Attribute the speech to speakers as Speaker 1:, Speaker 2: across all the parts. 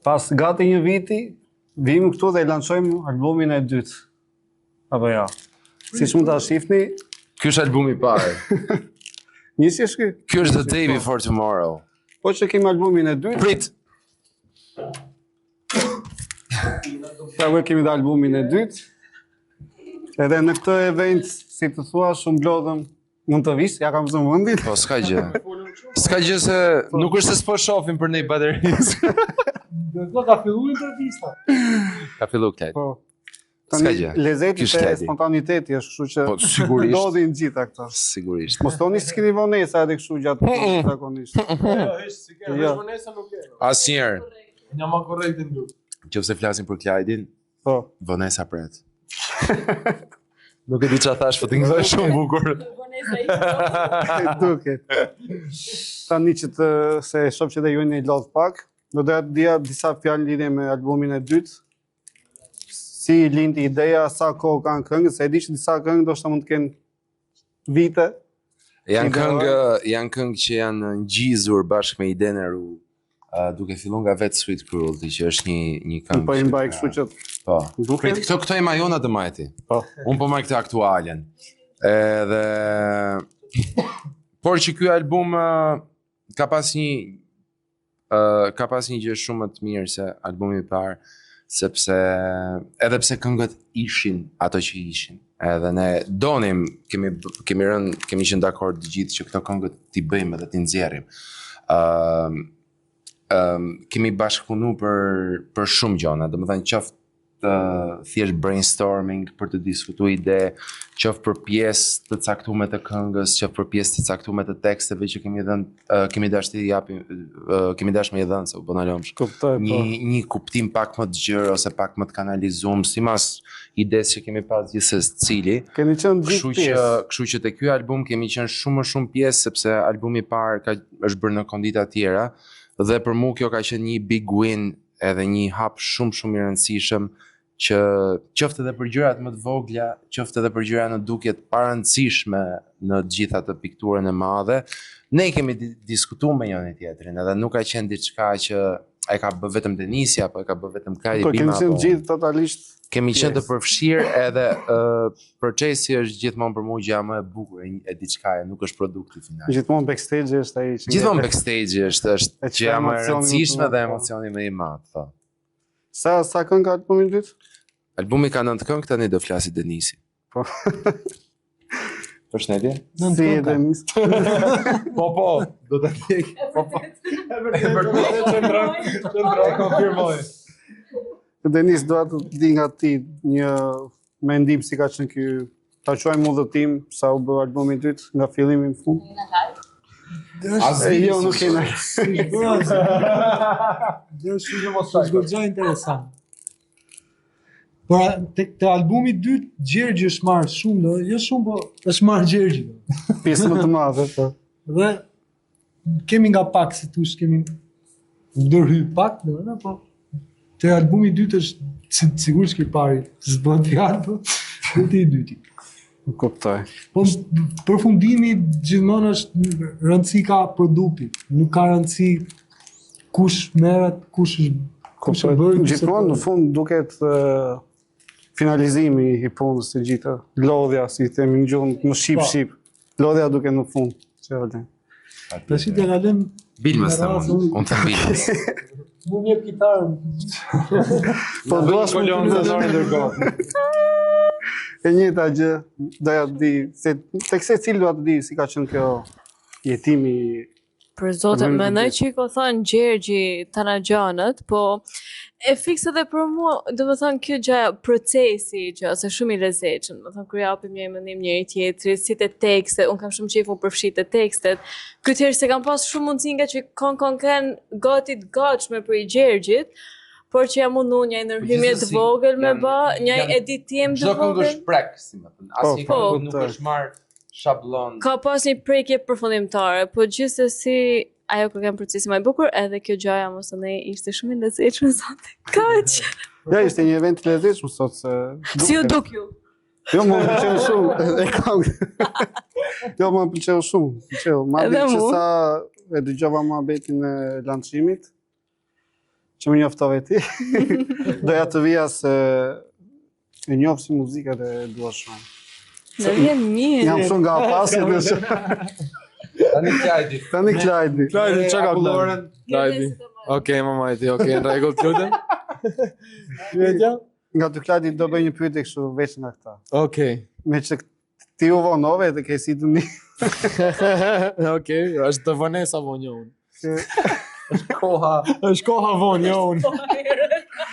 Speaker 1: Pas gati një viti, vim këtu dhe lançojmë albumin e dytë. Apo ja. Siç mund ta shihni,
Speaker 2: ky është albumi i parë.
Speaker 1: nisi është ky.
Speaker 2: Ky është The Day Before Tomorrow.
Speaker 1: Po që kemi albumin e dytë.
Speaker 2: Prit.
Speaker 1: Pra kemi dhe albumin e dytë. Edhe në këtë event, si të thua, shumë blodhëm, mund të vish, ja kam zënë mendin.
Speaker 2: Po s'ka gjë. S'ka gjë se nuk është se s'po shohim për ne baterisë.
Speaker 3: Do ka filluar intervista.
Speaker 2: Ka filluar këtë.
Speaker 1: Po.
Speaker 2: S'ka gjë.
Speaker 1: Lezeti e spontaniteti është, kështu që
Speaker 2: po sigurisht
Speaker 1: ndodhin gjitha këto.
Speaker 2: Sigurisht.
Speaker 1: Mos toni s'keni vonesa edhe kështu gjatë zakonisht.
Speaker 3: Si ke vonesa nuk ke.
Speaker 2: Asnjëherë.
Speaker 3: Jam më korrekt ndu.
Speaker 2: Nëse flasim për Klajdin,
Speaker 1: po
Speaker 2: vonesa pret. Nuk e di çfarë thash, po ti ngjdoj shumë bukur.
Speaker 1: Duket. Tani që të se shoh që dhe ju një lodh pak, do doja të dija disa fjalë lidhje me albumin e dytë. Si lindi ideja, sa kohë kanë këngë, se e di që disa këngë ndoshta mund të kenë vite.
Speaker 2: Janë këngë që janë ngjizur bashkë me idenë e ru, duke filluar nga vetë Sweet Cruelty, që është një këngë.
Speaker 1: Po i mbaj kështu që
Speaker 2: po.
Speaker 1: duket.
Speaker 2: Këto e majona të majti.
Speaker 1: Po.
Speaker 2: Unë po marr këtë aktualen. Edhe por që ky album ka pas një gjë shumë më të mirë se albumi i parë, sepse edhe pse këngët ishin ato që ishin. Edhe ne donim, kemi qenë dakord të gjithë që këto këngët t'i bëjmë edhe t'i nxjerrim. Kemi bashkëpunu për shumë gjona, domethënë qoftë thjesht brainstorming për të diskutuar ide, qoftë për pjesë të caktuara të këngës, qoftë për pjesë të caktuara të teksteve që kemi dashur me i dhënë se u bën alomsh. Një kuptim pak më të gjerë ose pak më të kanalizuar, sipas idesë që kemi pas gjithsecili.
Speaker 1: Kemi qenë gjithë pjesë.
Speaker 2: Kështu që te ky album kemi qenë shumë pjesë, sepse albumi i parë është bërë në kondita të tjera dhe për mua kjo ka qenë një big win, edhe një hap shumë i rëndësishëm që qoftë edhe për gjërat më të vogla, qoftë edhe për gjëra në duke të parëndësishme në të gjitha të pikturën e madhe, ne kemi diskutuar me njëri tjetrin, edhe nuk ka qenë diçka që ai ka bë vetëm Denisi apo e ka bë vetëm Kajdi Bima.
Speaker 1: Po kemi qenë gjithë totalisht.
Speaker 2: Kemi qenë të përfshirë, edhe procesi është gjithmonë për mua gjë më e bukur e diçkaje, nuk është produkti final.
Speaker 1: Gjithmonë backstage është ai që
Speaker 2: gjithmonë backstage është gjëja më e rëndësishme dhe emocioni më i madh, po.
Speaker 1: Sa këngë ka albumi i dytë?
Speaker 2: Albumi ka 9 këngë, tani do flasi Denisi.
Speaker 1: Po.
Speaker 2: Përshëndetje.
Speaker 1: Si e Denis?
Speaker 3: Po, do ta ndjek. Po. E vërtetë qendroj konfirmoj.
Speaker 1: Denis, doa të di nga ti një mendim si ka qenë ky, ta quajmë udhëtim sa u bë albumi i dytë nga fillimi në fund. Jo, nuk e na.
Speaker 3: Është goxha interesant. Por te albumi i dytë Gjergji është marrë shumë, jo shumë, po është marrë Gjergji.
Speaker 1: Pjesë më të madhe, po.
Speaker 3: Dhe kemi nga pak se tush kemi ndërhy pak, po te albumi i dytë është sigurisht që i pari s'bën fjalë, po ti i dyti.
Speaker 1: Nuk kuptoj.
Speaker 3: Po përfundimi gjithmonë është rëndësi ka produkti, nuk ka rëndësi kush merret, kush është bërë.
Speaker 1: Gjithmonë në fund duket finalizimi i punës së gjitha. Lodhja, si themi në gjuhën më shqip. Lodhja duket në fund. Çfarë?
Speaker 3: Tash i kalojm
Speaker 2: Bilmës të unë të bilmës.
Speaker 3: Mu njep kitarën.
Speaker 1: Po duash më të nëzorin dërgohë. E njëta gjë, doja të di, tek secili doja të di si ka qenë kjo jetimi.
Speaker 4: Për zotë, mendoj që i ko thonë Gjergji Tanaxhanët, po e fikse edhe për mua, do më thonë kjo gjë procesi që ose shumë i lezetshëm, do më thonë kur japim një mendim njëri tjetrit, si te tekstet, unë kam shumë qefu përfshit te tekstet. Këtë herë se kam pas shumë mundësi nga që kanë gati të gatshme për i Gjergjit, por që jam mundu një ndërhyrje të vogël me bë, një editim të vogël.
Speaker 2: Çdo këngë është prek, si më thënë. Asnjë këngë nuk është marrë shablon.
Speaker 4: Ka pas një prekje përfundimtare, po gjithsesi ajo që kam procesi më i bukur, edhe kjo gjaja mos ne ishte shumë e lezetshme sot. Kaq.
Speaker 1: Ja, ishte një event i lezetshëm sot se.
Speaker 4: Si u duk ju?
Speaker 1: Jo, më pëlqeu shumë, e kam. Jo, më pëlqeu shumë, Madje që sa e dëgjova muhabetin e lancimit, që më njoftove ti. Doja të vija se e njoh si muzikë dhe e dua shumë.
Speaker 4: Në vjen mirë.
Speaker 1: Jam shumë nga pasi dhe shumë.
Speaker 2: Tani Klajdi.
Speaker 1: Tani Klajdi.
Speaker 3: Klajdi, çka ka
Speaker 2: Akullorën.
Speaker 3: Klajdi. Okej, mamajti, okej, në rregull, të lutem. Pyetja?
Speaker 1: Nga të Klajdi do bëj një pyetje kështu veç nga këta.
Speaker 3: Okej.
Speaker 1: Me që ti u vonove dhe ke si të një.
Speaker 3: Okej, është të vonesa vonjë unë.
Speaker 2: Koha.
Speaker 3: Është koha vonjë unë.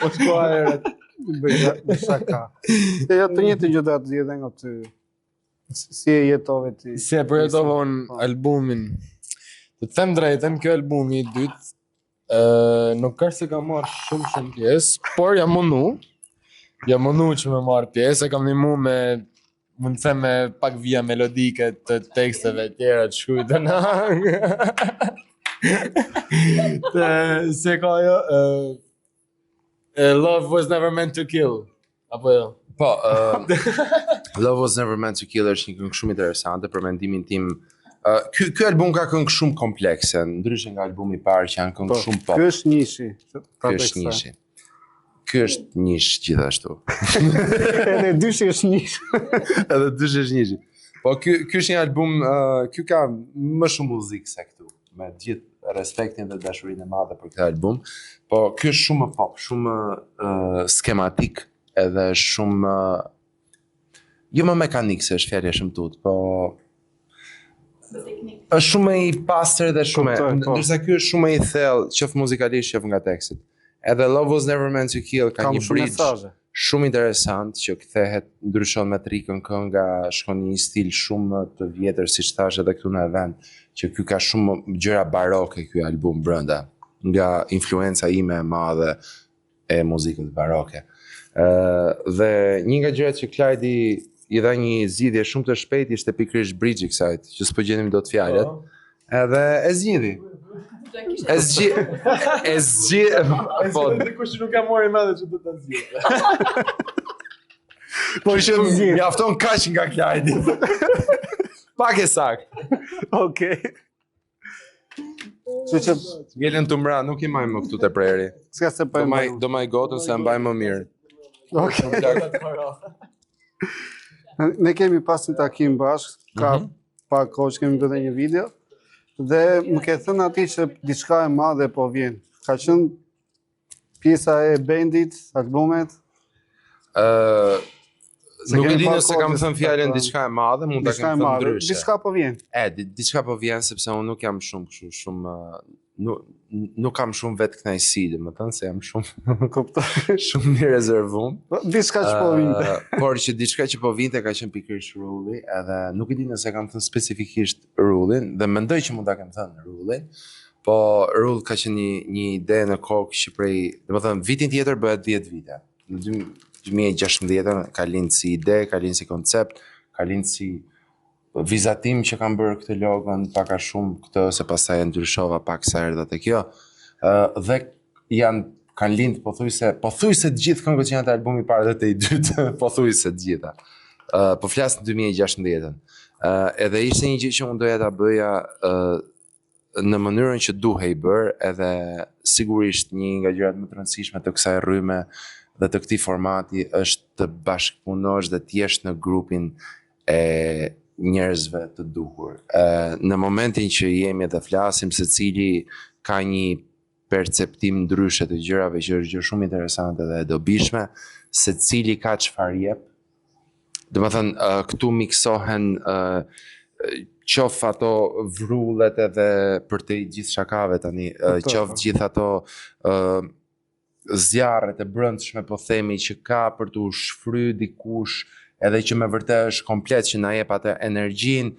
Speaker 3: Është koha erët.
Speaker 1: Bëj shaka. Jo të njëjtën gjë do të zgjidhe nga ty. Si e jetove ti?
Speaker 3: Si e përjetova unë albumin. Të them drejtën, kjo albumi i dytë nuk është se kam marrë shumë pjesë, por jam mundu që me marrë pjesë, e kam ndihmu me mund të them me pak vija melodike të teksteve tjera të shkruajtura. Se ka ajo Love was never meant to kill. Apo jo?
Speaker 2: Po, Love Was Never Meant to Kill është një këngë shumë interesante për mendimin tim. Ky album ka këngë shumë komplekse, ndryshe nga albumi i parë që janë këngë shumë pop.
Speaker 1: Ky është nishi.
Speaker 2: Ky është nishi. Ky është nish gjithashtu.
Speaker 1: Edhe dyshi është nish.
Speaker 2: Edhe dyshi është nishi. Po ky është një album, ky ka më shumë muzikë se këtu, me gjithë respektin dhe dashurinë e madhe për këtë album. Po ky është shumë pop, shumë skematik, edhe shumë jo më mekanik se është fjalë shëmtut, po është shumë i pastër dhe shumë, ndërsa ky është shumë i thellë, qoftë muzikalisht, qoftë nga tekstit. Edhe Love Was Never Meant to Kill ka një bridge shumë interesant që kthehet, ndryshon me trikën kënga, shkon në një stil shumë të vjetër, siç thash edhe këtu në event, që ky ka shumë gjëra baroke ky album brenda, nga influenca ime e madhe e muzikës baroke. Dhe një nga gjërat që Klajdi i dha një zgjidhje shumë të shpejtë ishte pikërisht bridge i kësaj, që s'po gjenim dot fjalët. Edhe e zgjidhi. Po,
Speaker 3: dikush nuk ka marrë mendje që do ta zgjidhë.
Speaker 1: Po që
Speaker 2: mjafton kaq nga Klajdi. Pak e saktë.
Speaker 1: Okej. Që
Speaker 2: Ngelen të mra, nuk i majmë më këtu të preri.
Speaker 1: s'ka se po
Speaker 2: Do maj gotën se mbaj më mirë.
Speaker 1: Okej. Ne kemi pas një takim bashkë, ka pak kohë që kemi bërë një video, dhe më ke thënë ati që diçka e madhe po vjen. Ka qenë pjesa e bandit, albumet?
Speaker 2: Nuk e di nëse kam thënë fjalën diçka e madhe, mund ta kem thënë ndryshe.
Speaker 1: Diçka po vjen.
Speaker 2: Diçka po vjen sepse unë nuk jam nuk kam shumë vetë kënaqësi, domethënë se jam shumë shumë i rezervuar.
Speaker 1: Diçka që po vinte.
Speaker 2: Por që diçka që po vinte ka qenë pikërisht Rulli, edhe nuk e di nëse kam thënë specifikisht Rullin, dhe mendoj që mund ta kem thënë Rullin. Po Rull ka qenë një ide në kokë që prej, domethënë vitin tjetër bëhet 10 vite. Në 2016 ka lind si ide, ka lind si koncept, ka lind si vizatim që kam bërë këtë logon, pak a shumë këtë, se pastaj e ndryshova pak sa erdha te kjo. Dhe kanë lind pothuajse të gjithë këngët që janë te albumi i parë dhe te i dytë, pothuajse të gjitha. Po flas në 2016-ën. Edhe ishte një gjë që unë doja ta bëja në mënyrën që duhej bërë, edhe sigurisht një nga gjërat më të rëndësishme të kësaj rryme dhe të këtij formati është të bashkëpunosh dhe të jesh në grupin e njerëzve të duhur. Në momentin që jemi dhe flasim, secili ka një perceptim ndryshe të gjërave, që është gjë shumë interesante dhe e dobishme, secili ka çfarë jep. Domethënë, këtu miksohen qof ato vrullet edhe për të gjithë shakave tani, qof gjithë ato zjarret e brendshme, po themi, që ka për të shfry dikush, edhe që me vërtet është komplet që na jep atë energjinë,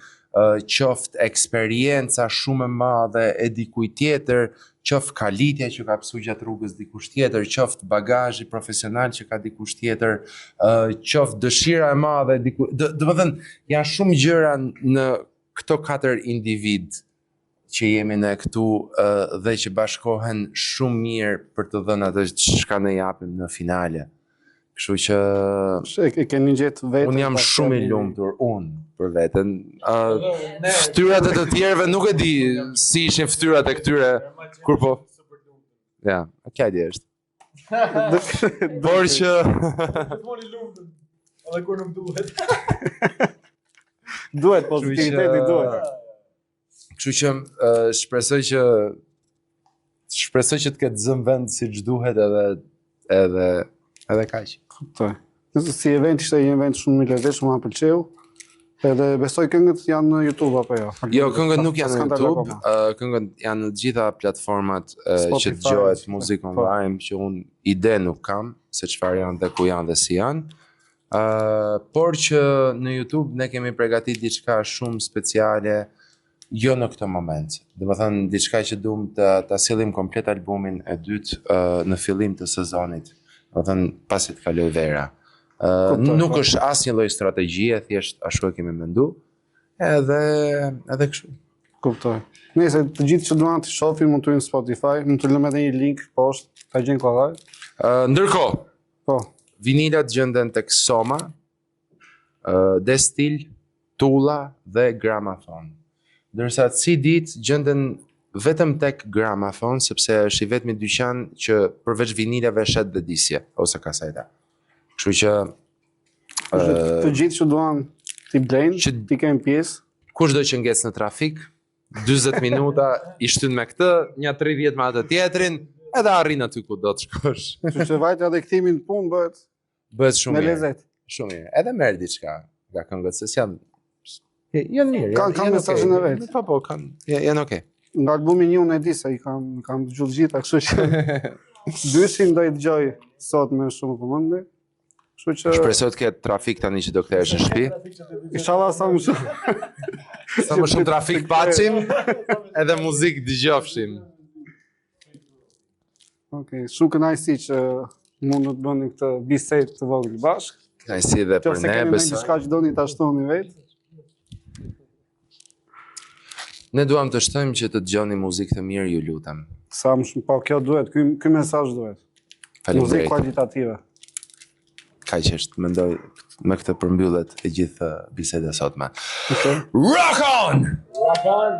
Speaker 2: qoftë eksperjenca shumë e madhe e dikujt tjetër, qoftë kalitja që ka pësu gjatë rrugës dikush tjetër, qoftë bagazhi profesional që ka dikush tjetër, qoftë dëshira e madhe dikush. Domethënë, janë shumë gjëra në këto 4 individ që jemi ne këtu dhe që bashkohen shumë mirë për të dhënë atë çka ne japim në finale. Kështu që
Speaker 1: e keni gjetë vetën.
Speaker 2: Unë jam shumë i lumtur, unë për veten. Ftyrat e të tjerëve nuk e di si ishin ftyrat e këtyre kur po. Ja, kjo ide është. Por që
Speaker 3: Gjithmonë i lumtur. Edhe kur nuk duhet.
Speaker 1: Duhet pozitiviteti duhet.
Speaker 2: Kështu që shpresoj që të ketë zëm vend siç duhet edhe kaq.
Speaker 1: Kuptoj. Si event ishte një event shumë i lezetshëm, më pëlqeu. Edhe besoj këngët janë në YouTube apo jo?
Speaker 2: Jo, këngët nuk janë në
Speaker 1: S'kan dalë
Speaker 2: YouTube,
Speaker 1: akoma.
Speaker 2: këngët janë në të gjitha platformat që
Speaker 1: Spotify,
Speaker 2: dëgjohet muzikë
Speaker 1: po.
Speaker 2: online, që unë ide nuk kam se çfarë janë dhe ku janë dhe si janë. Por që në YouTube ne kemi përgatit diçka shumë speciale, jo në këtë moment. Dhe më thënë, diçka që duam ta sillim komplet albumin e dytë në fillim të sezonit. Dhe më thënë, pasi të kaloj vera. Nuk është asnjë lloj strategjie, thjesht ashtu e kemi mendu. Edhe kështu.
Speaker 1: Kuptoj. Nëse të gjithë që duan të shohin mund të hyjnë në Spotify, mund të lëmë edhe një link poshtë, ta gjejnë kollaj.
Speaker 2: Ndërkohë,
Speaker 1: Po.
Speaker 2: vinilat gjenden tek Soma, Destil, Tulla dhe Gramafon. Ndërsa CD-t gjenden vetëm tek Gramafon, sepse është i vetmi dyqan që përveç vinilave shet dhe disje ose kaseta. Kështu që
Speaker 1: Të gjithë që duan t'i blejnë,
Speaker 2: që-
Speaker 1: t'i kenë pjesë.
Speaker 2: kushdo që ngec në trafik, 40 minuta i shtyn me këtë, një 30 me atë tjetrin, edhe arrin aty ku do të shkosh.
Speaker 1: Kështu që vajte edhe kthimi në punë bëhet
Speaker 2: Bëhet shumë
Speaker 1: me
Speaker 2: mirë.
Speaker 1: lezet.
Speaker 2: Shumë mirë. Edhe merr diçka nga këngët, se janë mirë.
Speaker 1: Kanë
Speaker 2: janë
Speaker 1: mesazhin
Speaker 2: okay.
Speaker 1: e vet.
Speaker 2: Po, janë okay.
Speaker 1: Nga albumi një unë e di se i kam dëgjuar të gjitha, kështu që dyshin do i dëgjoj sot me shumë vëmendje. Kështu që
Speaker 2: Shpresoj të ketë trafik tani që do kthehesh në shtëpi.
Speaker 1: inshallah sa më shumë.
Speaker 2: Sa më shumë trafik pacim, edhe muzikë dëgjofshim.
Speaker 1: Okej, shumë kënaqësi që mund të bëni këtë bisedë të vogël bashkë.
Speaker 2: Kënaqësi edhe për
Speaker 1: Nëse
Speaker 2: ne,
Speaker 1: keni ndonjë
Speaker 2: besoj.
Speaker 1: diçka që doni ta shtoni vetë.
Speaker 2: Ne duam të shtojmë që të dëgjoni muzikë të mirë, ju lutem.
Speaker 1: Sa më shumë, po kjo duhet, ky mesazh duhet. Muzikë
Speaker 2: Faleminderit.
Speaker 1: kualitative.
Speaker 2: Kaq është, mendoj me këtë përmbyllet e gjithë biseda sotme.
Speaker 1: Okej.
Speaker 2: Rock on!
Speaker 3: Rock on!